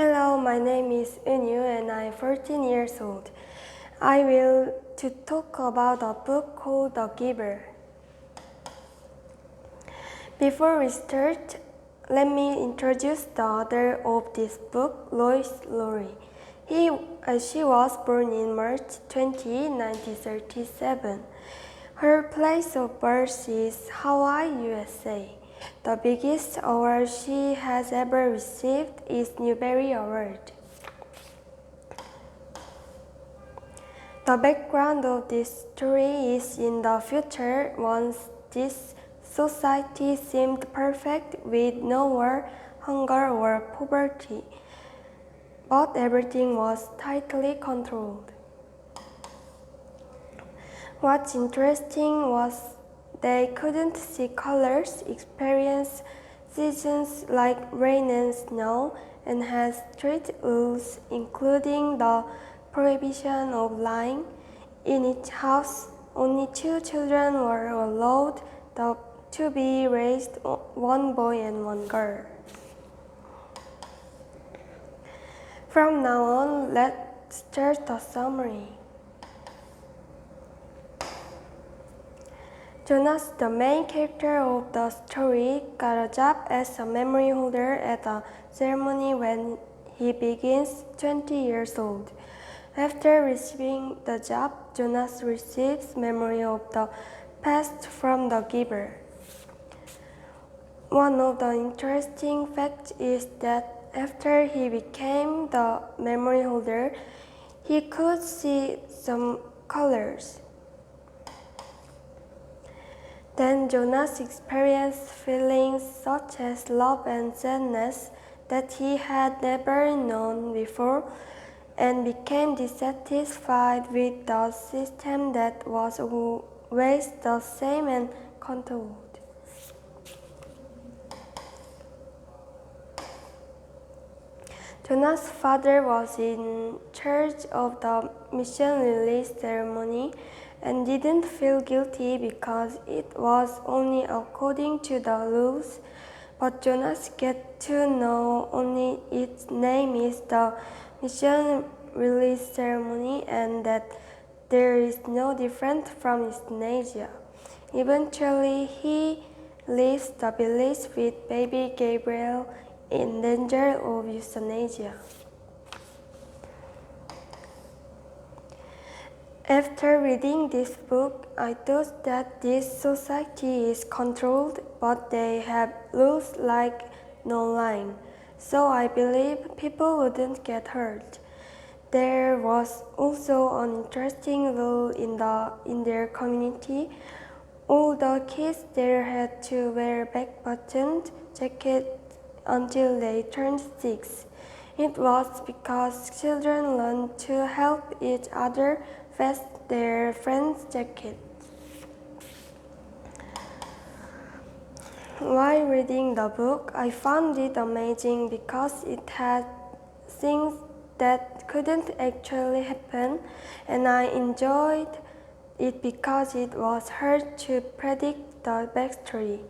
Hello, my name is Eunyu and I'm 14 years old. I will to talk about a book called The Giver. Before we start, let me introduce the author of this book, Lois Lowry. She was born in March 20, 1937. Her place of birth is Hawaii, USA. The biggest award she has ever received is Newbery Award. The background of this story is in the future once this society seemed perfect with no war, hunger, or poverty, but everything was tightly controlled. What's interesting was they couldn't see colors, experience seasons like rain and snow, and had strict rules, including the prohibition of lying. In each house, only 2 children were allowed to be raised, one boy and one girl. From now on, let's start the summary. Jonas, the main character of the story, got a job as a memory holder at a ceremony when he begins 20 years old. After receiving the job, Jonas receives memory of the past from the giver. One of the interesting facts is that after he became the memory holder, he could see some colors. Then Jonas experienced feelings such as love and sadness that he had never known before, and became dissatisfied with the system that was always the same and controlled. Jonas' father was in charge of the mission release ceremony and didn't feel guilty because it was only according to the rules, but Jonas get to know only its name is the mission release ceremony and that there is no different from euthanasia. Eventually, he leaves the village with baby Gabriel in danger of euthanasia. After reading this book, I thought that this society is controlled, but they have rules like no lying, so I believe people wouldn't get hurt. There was also an interesting rule in their community. All the kids there had to wear back-buttoned jackets until they turned 6. It was because children learned to help each other vest their friends' jackets. While reading the book, I found it amazing because it had things that couldn't actually happen, and I enjoyed it because it was hard to predict the backstory.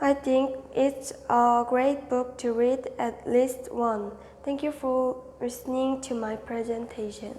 I think it's a great book to read at least once. Thank you for listening to my presentation.